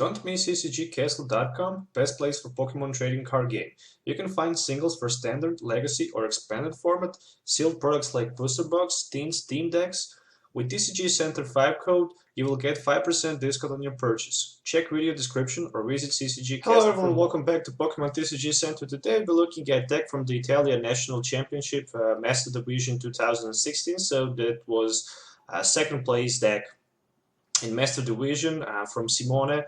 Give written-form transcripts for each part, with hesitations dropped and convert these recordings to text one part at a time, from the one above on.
Don't miss CCGCastle.com, best place for Pokemon trading card game. You can find singles for standard, legacy or expanded format, sealed products like booster box, teams, team decks. With TCG Center 5 code, you will get 5% discount on your purchase. Check video description or visit CCGCastle. Hello everyone, welcome back to Pokemon TCG Center. Today we're looking at deck from the Italian National Championship Master Division 2016. So that was second place deck in Master Division from Simone.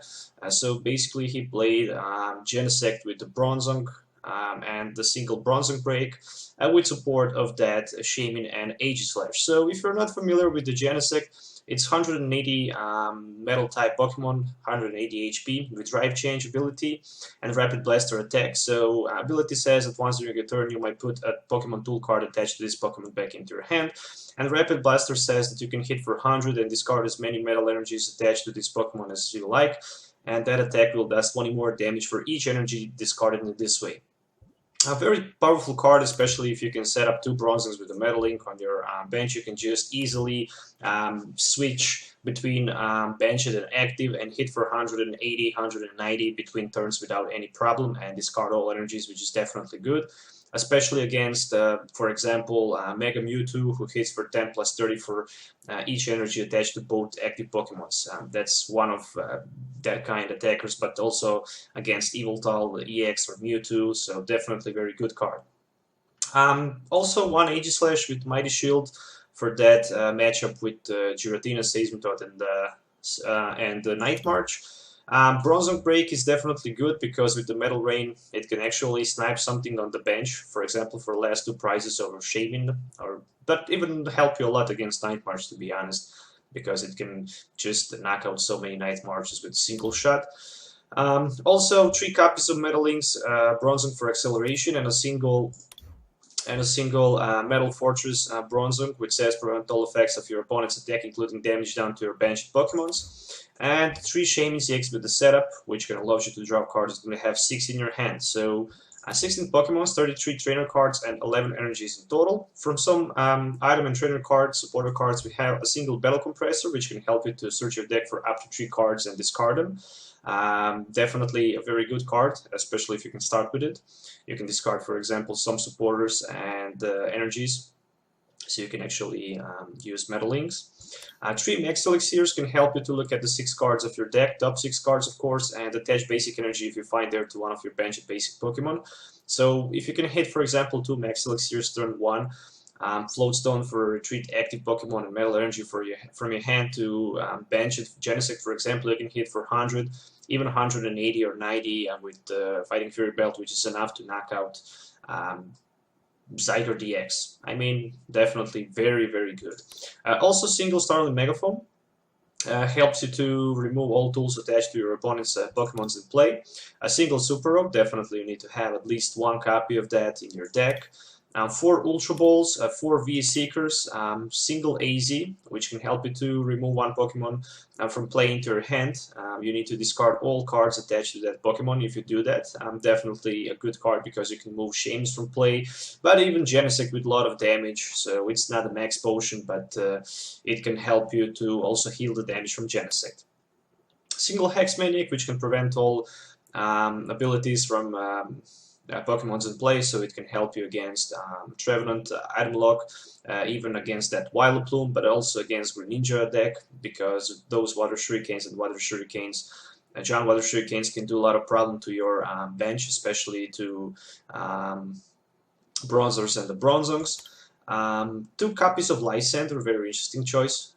So basically he played Genesect with the Bronzong and the single Bronzong break with support of that Shaymin and Aegislash. So if you're not familiar with the Genesect, it's 180 metal type Pokemon, 180 HP with drive change ability and rapid blaster attack. So ability says that once during a turn you might put a Pokemon tool card attached to this Pokemon back into your hand. And rapid blaster says that you can hit for 100 and discard as many metal energies attached to this Pokemon as you like. And that attack will does 20 more damage for each energy discarded in this way. A very powerful card, especially if you can set up 2 Bronzons with a Metal Link on your bench. You can just easily switch between benched and active and hit for 180, 190 between turns without any problem and discard all energies, which is definitely good. Especially against, for example, Mega Mewtwo, who hits for 10 plus 30 for each energy attached to both active Pokemons. That's one of that kind of attackers, but also against Yveltal, EX, or Mewtwo, so definitely very good card. Also one Aegislash with Mighty Shield for that matchup with Giratina, Seismitoad, and the Night March. Bronzong break is definitely good because with the Metal Rain it can actually snipe something on the bench, for example for last 2 prizes over Shaymin, but even help you a lot against Night March, to be honest, because it can just knock out so many Night Marches with a single shot. Also 3 copies of Metal Links, Bronzong for acceleration, and a single Metal Fortress Bronzong, which says prevent all effects of your opponent's attack, including damage down to your benched Pokemons. And 3 Shaymin-EX with the setup, which can allow you to draw cards that may have 6 in your hand. So 16 Pokemons, 33 trainer cards, and 11 energies in total. From some item and trainer cards, supporter cards, we have a single Battle Compressor, which can help you to search your deck for up to 3 cards and discard them. Definitely a very good card, especially if you can start with it. You can discard, for example, some supporters and energies, so you can actually use Metal Links. 3 Max Elixirs can help you to look at the 6 cards of your deck, top 6 cards of course, and attach basic energy if you find there to one of your benched basic Pokemon. So if you can hit, for example, 2 Max Elixirs turn 1, Float Stone for retreat active Pokemon and Metal Energy from your hand to benched Genesect, for example, you can hit for 100, even 180 or 90 with Fighting Fury Belt, which is enough to knock out Zyger DX. I mean, definitely very, very good. Also, single Startling Megaphone helps you to remove all tools attached to your opponent's Pokemons in play. A single Super Rod, definitely you need to have at least 1 copy of that in your deck. 4 Ultra Balls, 4 V Seekers, single AZ, which can help you to remove 1 Pokemon from play into your hand. You need to discard all cards attached to that Pokemon if you do that. Definitely a good card because you can move Shames from play, but even Genesect with a lot of damage, so it's not a max potion, but it can help you to also heal the damage from Genesect. Single Hex Maniac, which can prevent all abilities from Pokemon's in play, so it can help you against Trevenant, Item Lock, even against that Vileplume, but also against Greninja deck, because those Water Shurikens and Water Shurikens, Giant Water Shurikens can do a lot of problem to your bench, especially to Bronzors and the Bronzongs. 2 copies of Lysandre, very interesting choice,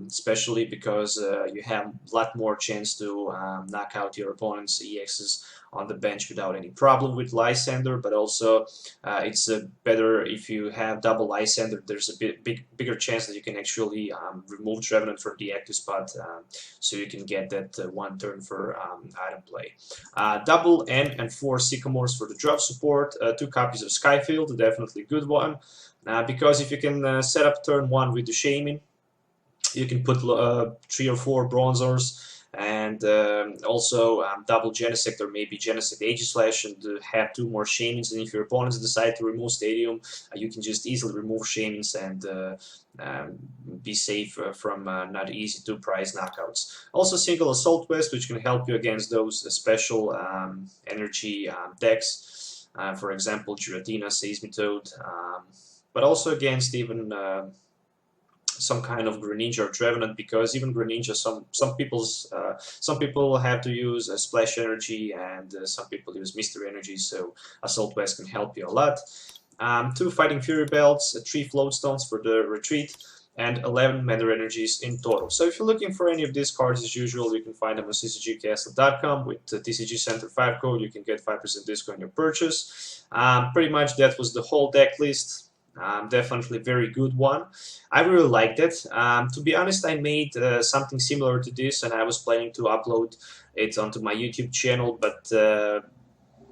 especially because you have a lot more chance to knock out your opponent's EXs on the bench without any problem with Lysandre, but also it's better if you have double Lysandre. There's a bigger chance that you can actually remove Trevenant from the active spot, so you can get that 1 turn for item play. Double N and 4 Sycamores for the drop support, 2 copies of Sky Field, definitely good one. Because if you can set up turn 1 with the Shaymin, you can put 3 or 4 Bronzors and also double Genesect or maybe Genesect Aegislash and have 2 more Shaymins, and if your opponents decide to remove Stadium, you can just easily remove Shaymins and be safe from not easy to prize knockouts. Also single Assault Vest, which can help you against those special energy decks, for example Giratina, Seismitoad, but also against even some kind of Greninja or Trevenant, because even Greninja, some people have to use Splash Energy and some people use Mystery Energy, so Assault Vest can help you a lot. 2 Fighting Fury Belts, 3 Float Stones for the retreat, and 11 Matter Energies in total. So if you're looking for any of these cards, as usual, you can find them on CCGCastle.com with the TCG Center 5 code. You can get 5% discount on your purchase. Pretty much that was the whole deck list. Definitely very good one. I really liked it. To be honest, I made something similar to this, and I was planning to upload it onto my YouTube channel, but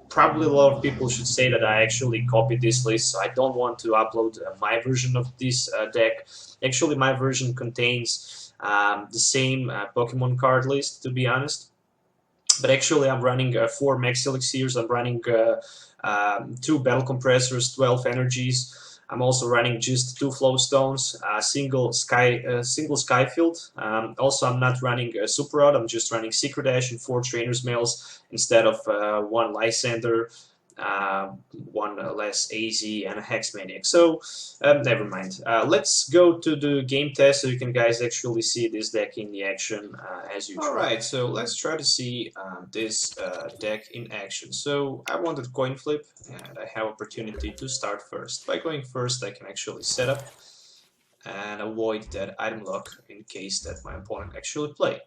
probably a lot of people should say that I actually copied this list, so I don't want to upload my version of this deck. Actually, my version contains the same Pokemon card list, to be honest. But actually, I'm running 4 Max Elixirs, I'm running 2 Battle Compressors, 12 Energies. I'm also running just 2 Float Stones, single Sky Field. Also, I'm not running Super Rod, I'm just running Secret Dash and 4 Trainer's Mails instead of 1 Lysandre, 1 less AZ, and a Hex Maniac. So, never mind. Let's go to the game test so you can guys actually see this deck in the action as usual. Alright, so let's try to see this deck in action. So, I wanted coin flip, and I have opportunity to start first. By going first, I can actually set up and avoid that item lock in case that my opponent actually played.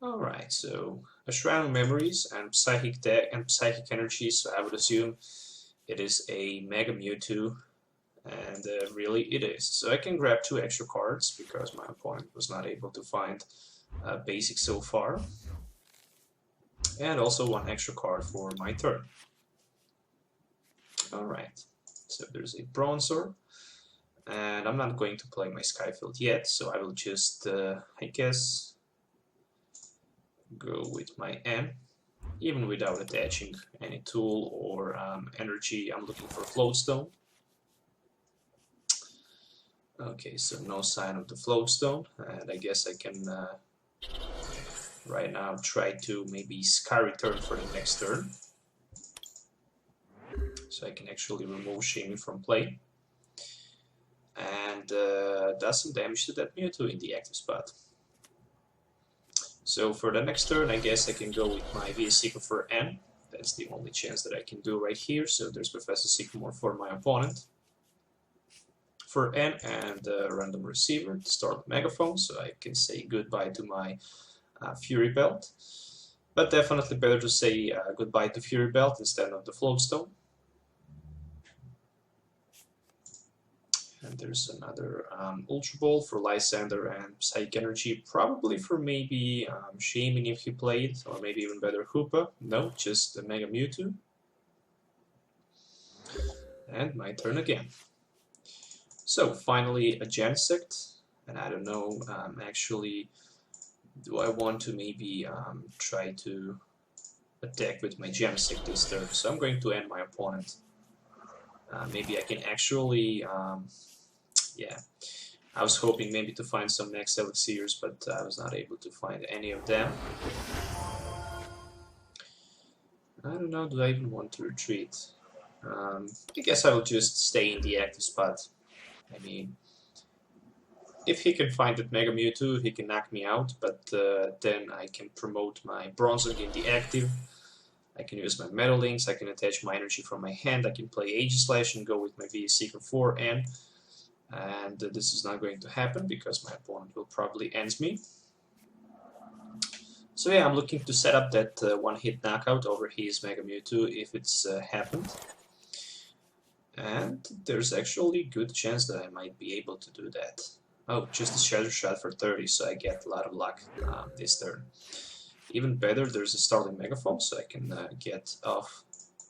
Alright, so a Shrine of Memories and Psychic deck and Psychic Energy, so I would assume it is a Mega Mewtwo, and really it is. So I can grab 2 extra cards because my opponent was not able to find basic so far, and also 1 extra card for my turn. Alright, so there's a Bronzor, and I'm not going to play my Sky Field yet, so I will just, I guess, go with my N, even without attaching any tool or energy. I'm looking for Float Stone. Okay, so no sign of the Float Stone, and I guess I can right now try to maybe Sky Return for the next turn, so I can actually remove Shaymin from play and does some damage to that Mewtwo in the active spot. So for the next turn, I guess I can go with my VS Seeker for N. That's the only chance that I can do right here. So there's Professor Sycamore for my opponent for N, and random receiver, Startling Megaphone, so I can say goodbye to my Fury Belt. But definitely better to say goodbye to Fury Belt instead of the Float Stone. And there's another Ultra Ball for Lysandre and Psychic Energy, probably for maybe Shaymin if he played, or maybe even better Hoopa. No, just the Mega Mewtwo. And my turn again. So finally a Genesect, and I don't know, actually, do I want to maybe try to attack with my Genesect this turn? So I'm going to end my opponent. Maybe I can actually, yeah, I was hoping maybe to find some Max Elixirs, but I was not able to find any of them. I don't know, do I even want to retreat? I guess I will just stay in the active spot. I mean, if he can find that Mega Mewtwo, he can knock me out, but then I can promote my Bronzong in the active. I can use my Metal Links, I can attach my energy from my hand, I can play Aegislash and go with my VS Seeker 4N. And this is not going to happen because my opponent will probably end me. So yeah, I'm looking to set up that one-hit knockout over his Mega Mewtwo if it's happened. And there's actually a good chance that I might be able to do that. Oh, just a Shadow Shot for 30, so I get a lot of luck this turn. Even better, there's a Startling Megaphone, so I can get off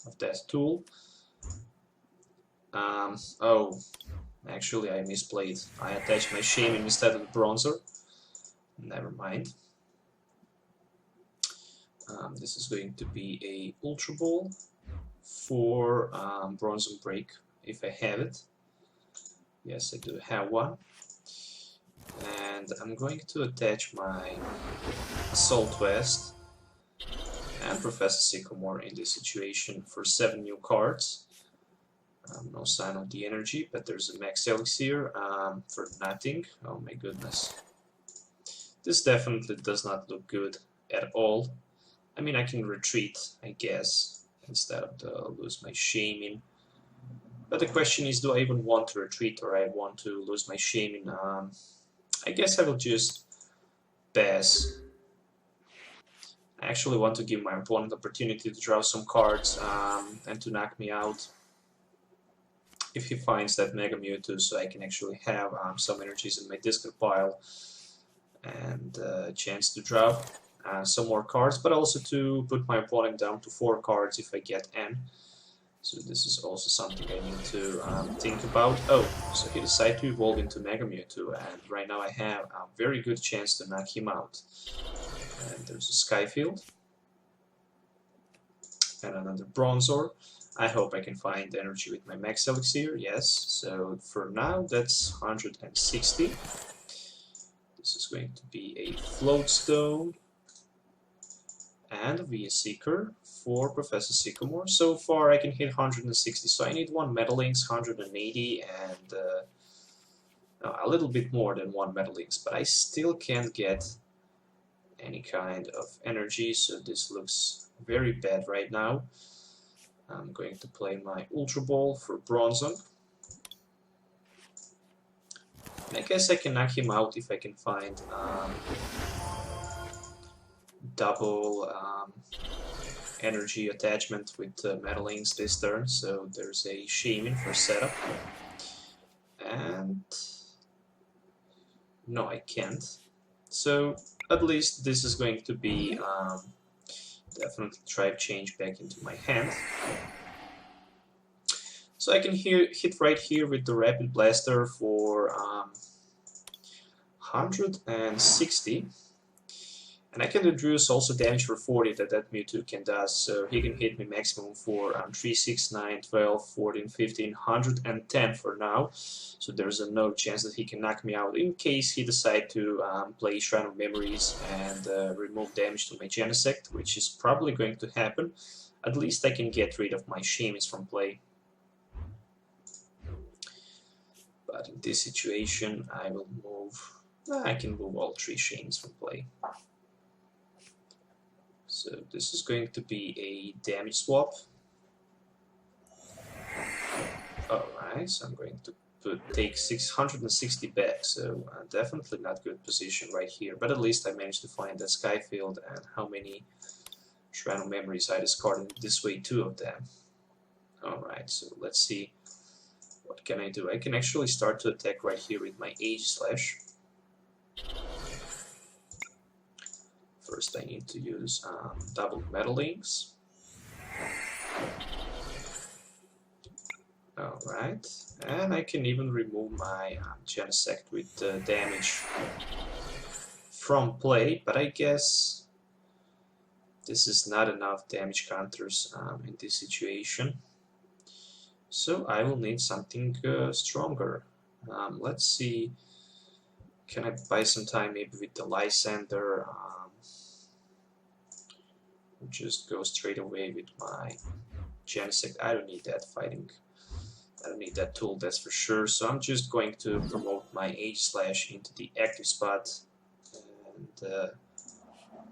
of that tool. Oh, Actually, I misplayed. I attached my Shaymin instead of the Bronzor. Never mind. This is going to be a Ultra Ball for Bronzong Break, if I have it. Yes, I do have one. And I'm going to attach my Assault Vest and Professor Sycamore in this situation for 7 new cards. No sign of the energy, but there's a Max Elixir for nothing. Oh my goodness. This definitely does not look good at all. I mean, I can retreat, I guess, instead of lose my Shaymin. But the question is, do I even want to retreat, or I want to lose my Shaymin? I guess I will just pass. I actually want to give my opponent the opportunity to draw some cards and to knock me out if he finds that Mega Mewtwo, so I can actually have some energies in my discard pile and a chance to draw some more cards, but also to put my opponent down to 4 cards if I get N. So this is also something I need to think about. Oh, so he decided to evolve into Mega Mewtwo, and right now I have a very good chance to knock him out. And there's a Sky Field. And another Bronzor. I hope I can find energy with my Max Elixir, yes. So for now, that's 160. This is going to be a Float Stone and a Seeker for Professor Sycamore. So far I can hit 160, so I need 1 Metal Inks, 180, and a little bit more than 1 Metal Inks, but I still can't get any kind of energy, so this looks very bad right now. I'm going to play my Ultra Ball for Bronzong. And I guess I can knock him out if I can find double energy attachment with Metal Inks this turn. So there's a Shaymin for setup. And no, I can't. So at least this is going to be definitely Tribe Change back into my hand. So I can hit right here with the Rapid Blaster for 160. And I can deduce also damage for 40 that Mewtwo can do, so he can hit me maximum for 3, 6, 9, 12, 14, 15, 110 for now. So there's no chance that he can knock me out in case he decides to play Shrine of Memories and remove damage to my Genesect, which is probably going to happen. At least I can get rid of my Shaymins from play. But in this situation I will move... I can move all 3 Shaymins from play. So this is going to be a damage swap. Alright, so I'm going to take 660 back, so definitely not good position right here, but at least I managed to find that Sky Field, and how many Shrine of Memories I discarded this way, 2 of them. Alright, so let's see, what can I do? I can actually start to attack right here with my Aegislash. First I need to use double Metal Inks. Alright, and I can even remove my Genesect with damage from play, but I guess this is not enough damage counters in this situation. So I will need something stronger. Let's see, can I buy some time maybe with the Lysandre? Just go straight away with my Genesect. I don't need that fighting. I don't need that tool, that's for sure. So I'm just going to promote my Aegislash into the active spot, and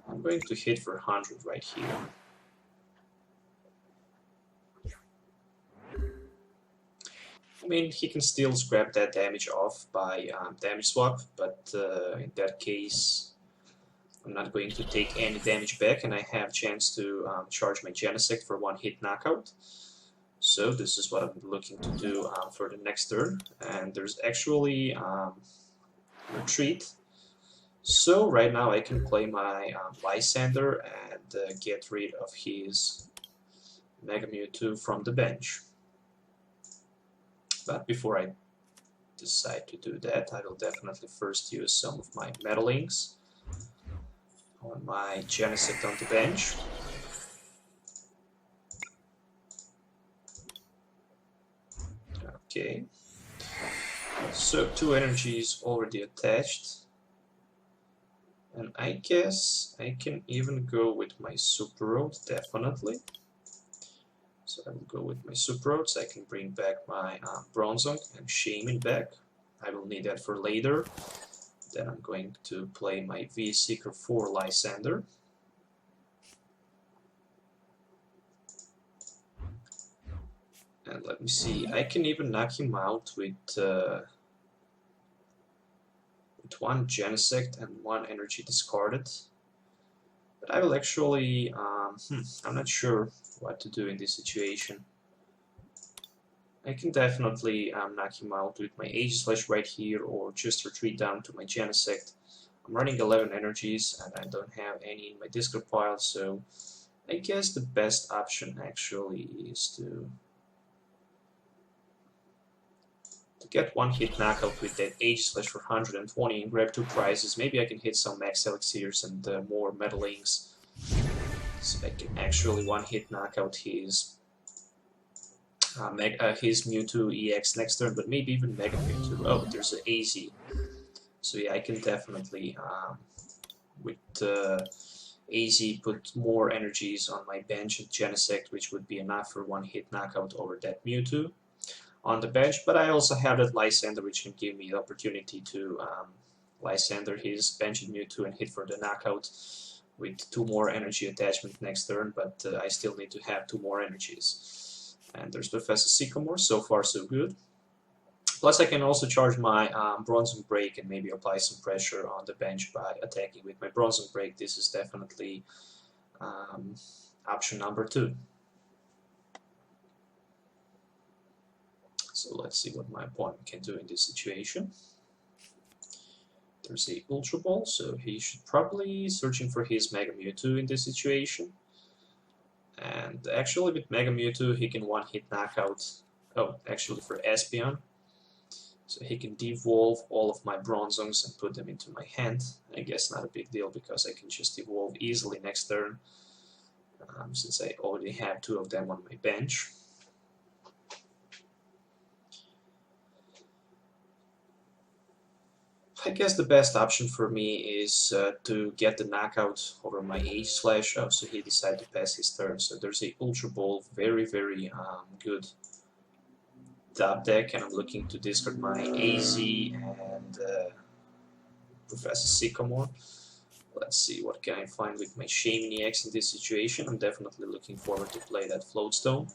I'm going to hit for 100 right here. I mean, he can still scrap that damage off by damage swap, but in that case I'm not going to take any damage back, and I have a chance to charge my Genesect for 1-hit knockout. So this is what I'm looking to do for the next turn, and there's actually retreat. So right now I can play my Lysandre and get rid of his Mega Mewtwo from the bench. But before I decide to do that, I will definitely first use some of my metalings on my Genesect on the bench. Okay, so 2 energies already attached, and I guess I can even go with my Super Rod, definitely. So I will go with my Super Rod, so I can bring back my Bronzong and Shaymin back. I will need that for later. Then I'm going to play my V-Seeker for Lysandre. And let me see, I can even knock him out with 1 Genesect and 1 energy discarded. But I will actually, I'm not sure what to do in this situation. I can definitely knock him out with my Aegislash right here, or just retreat down to my Genesect. I'm running 11 energies and I don't have any in my discard pile, so I guess the best option actually is to get 1 hit knockout with that Aegislash for 120 and grab 2 prizes. Maybe I can hit some Max Elixirs and more metalings, so I can actually 1 hit knockout his Mewtwo EX next turn, but maybe even Mega Mewtwo. Oh, there's an AZ. So yeah, I can definitely with AZ put more energies on my bench at Genesect, which would be enough for 1 hit knockout over that Mewtwo on the bench. But I also have that Lysandre, which can give me the opportunity to Lysandre his benched Mewtwo and hit for the knockout with 2 more energy attachment next turn, but I still need to have 2 more energies. And there's Professor Sycamore, so far so good. Plus I can also charge my Bronzong Break and maybe apply some pressure on the bench by attacking with my Bronzong Break. This is definitely option number 2. So let's see what my opponent can do in this situation. There's a Ultra Ball, so he should probably searching for his Mega Mewtwo in this situation. And actually with Mega Mewtwo he can 1 hit knockout, oh actually for Espeon. So he can devolve all of my Bronzongs and put them into my hand. I guess not a big deal because I can just evolve easily next turn, since I already have 2 of them on my bench. I guess the best option for me is to get the knockout over my Aegislash. Oh, so he decided to pass his turn. So there's a Ultra Ball, very good top deck, and I'm looking to discard my AZ and Professor Sycamore. Let's see what can I find with my Shaymin-EX in this situation. I'm definitely looking forward to play that Float Stone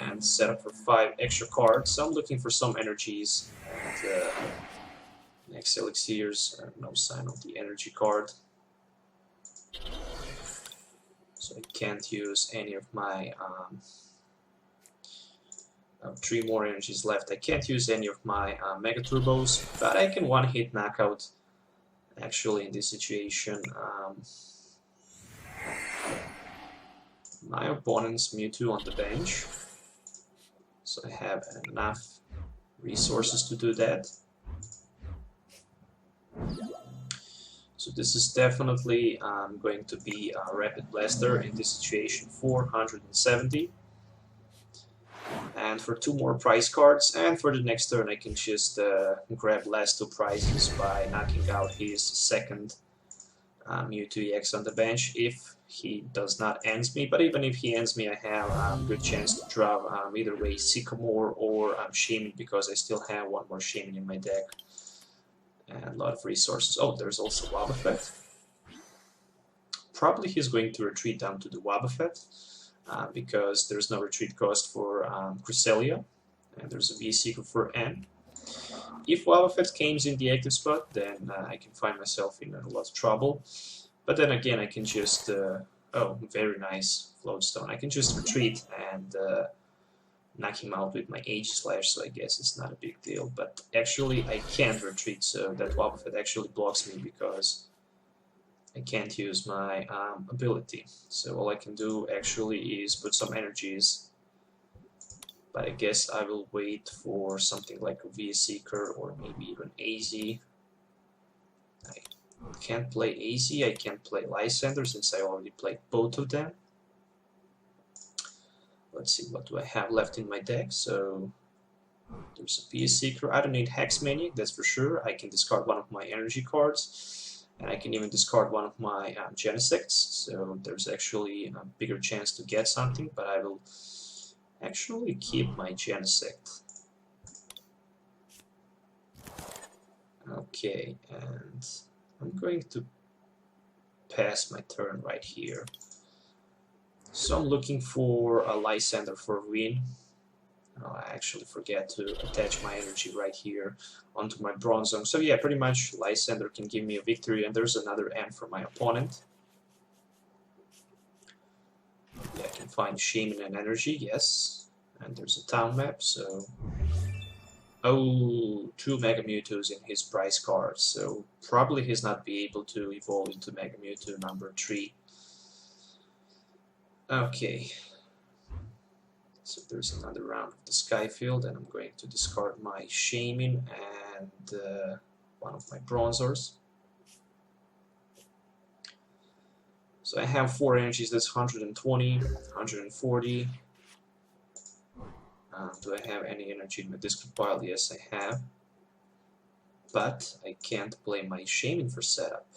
and set up for 5 extra cards. So I'm looking for some energies and Max Elixirs, no sign of the energy card. So I can't use any of my 3 more energies left. I can't use any of my Mega Turbos, but I can 1 hit knockout actually in this situation. My opponent's Mewtwo on the bench, so I have enough resources to do that. So this is definitely going to be a Rapid Blaster in this situation, 470. And for 2 more prize cards, and for the next turn I can just grab last 2 prizes by knocking out his second Mewtwo EX on the bench if he does not ends me. But even if he ends me, I have a good chance to draw either way Sycamore or Shaymin, because I still have 1 more Shaymin in my deck. And a lot of resources. Oh, there's also Wobbuffet. Probably he's going to retreat down to the Wobbuffet because there's no retreat cost for Cresselia, and there's a V-Seeker for N. If Wobbuffet comes in the active spot, then I can find myself in a lot of trouble. But then again, I can just, oh, very nice Float Stone. I can just retreat and knock him out with my Aegislash, so I guess it's not a big deal. But actually I can't retreat, so that Wobbuffet actually blocks me because I can't use my ability. So all I can do actually is put some energies but I guess I will wait for something like a VS Seeker or maybe even AZ. I can't play AZ, I can't play Lysandre since I already played both of them. Let's see, what do I have left in my deck? So there's a VS Seeker. I don't need Hex Maniac, that's for sure. I can discard one of my energy cards, and I can even discard one of my Genesects. So there's actually a bigger chance to get something, but I will actually keep my Genesect. Okay, and I'm going to pass my turn right here. So I'm looking for a Lysandre for a win. Oh, I actually forget to attach my energy right here onto my Bronzong. So yeah, pretty much Lysandre can give me a victory, and there's another end for my opponent. Yeah, I can find Shaymin and energy, yes. And there's a town map, so... Oh, 2 Mega Mewtwo's in his prize card, so probably he's not be able to evolve into Mega Mewtwo number 3. Okay. So there's another round of the Sky Field, and I'm going to discard my Shaymin and one of my Bronzors. So I have 4 energies, that's 120, 140. Do I have any energy in my discard pile? Yes, I have. But I can't play my Shaymin for setup.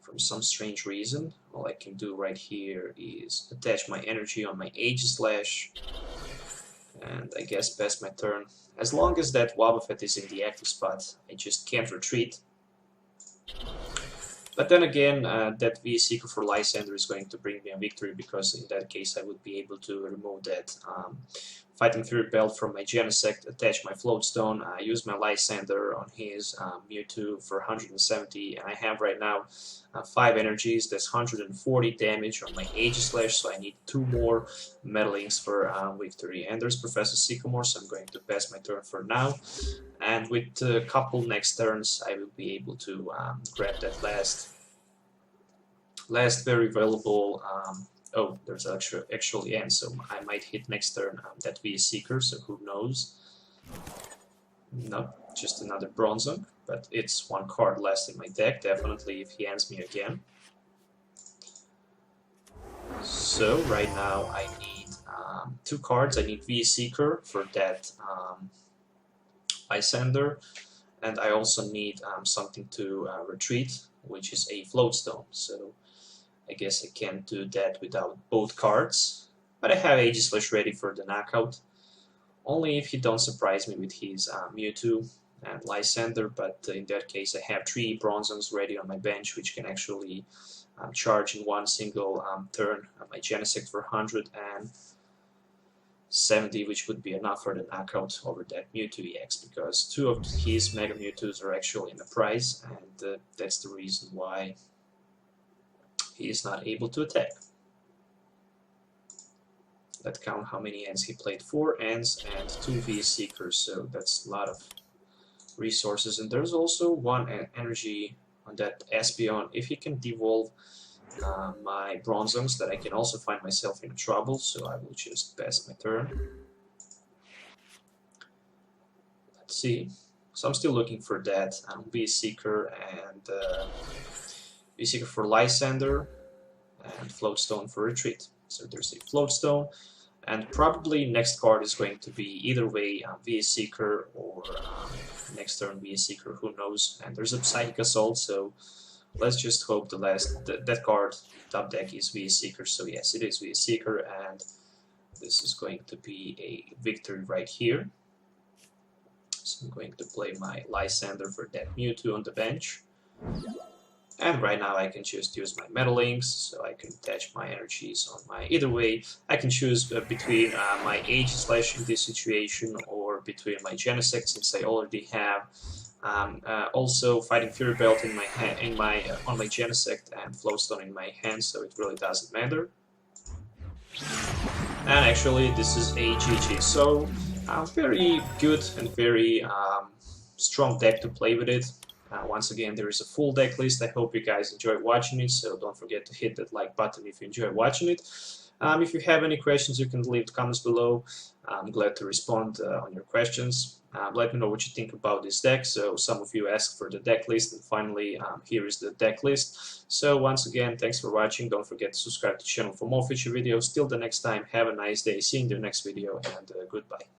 For some strange reason, all I can do right here is attach my energy on my Aegislash, and I guess pass my turn. As long as that Wobbuffet is in the active spot, I just can't retreat. But then again, that VS Seeker for Lysandre is going to bring me a victory, because in that case I would be able to remove that Fighting Fury Belt from my Genesect, attach my Float Stone, use my Lysandre on his Mewtwo for 170, and I have right now 5 energies, that's 140 damage on my Aegislash, so I need 2 more Metalings for victory. And there's Professor Sycamore, so I'm going to pass my turn for now. And with a couple next turns, I will be able to grab that last very valuable. Oh, there's actually end, so I might hit next turn that VS Seeker. So who knows? No, just another Bronzong, but it's 1 card less in my deck. Definitely, if he ends me again. So right now I need 2 cards. I need VS Seeker for that. Lysandre, and I also need something to retreat, which is a Float Stone. So I guess I can't do that without both cards, but I have Aegislash ready for the knockout. Only if he don't surprise me with his Mewtwo and Lysandre, but in that case I have 3 Bronzongs ready on my bench, which can actually charge in one single turn. My Genesect for 170, which would be enough for the knockout over that Mewtwo EX, because 2 of his Mega Mewtwo's are actually in the prize, and that's the reason why he is not able to attack. Let's count how many ends he played. 4 ends and 2 VS Seekers, so that's a lot of resources. And there's also 1 energy on that Espeon. If he can devolve my Bronzongs, that I can also find myself in trouble, so I will just pass my turn. Let's see. So I'm still looking for that VS Seeker and VS Seeker for Lysandre and Float Stone for retreat. So there's a Float Stone, and probably next card is going to be either way VS Seeker or next turn VS Seeker, who knows. And there's a Psychic Assault, so let's just hope that card top deck is VS Seeker. So yes, it is VS Seeker, and this is going to be a victory right here. So I'm going to play my Lysandre for that Mewtwo on the bench. And right now I can just use my Metalings, so I can attach my energies on my... Either way, I can choose between my Aegislash in this situation or between my Genesect, since I already have also Fighting Fury Belt in my on my Genesect and Float Stone in my hand, so it really doesn't matter. And actually, this is a GG. So very good and very strong deck to play with it. Once again, there is a full deck list. I hope you guys enjoyed watching it, so don't forget to hit that like button if you enjoy watching it. If you have any questions, you can leave the comments below. I'm glad to respond on your questions. Let me know what you think about this deck. So some of you asked for the deck list, and finally here is the deck list. So once again, thanks for watching. Don't forget to subscribe to the channel for more future videos. Till the next time, have a nice day. See you in the next video, and goodbye.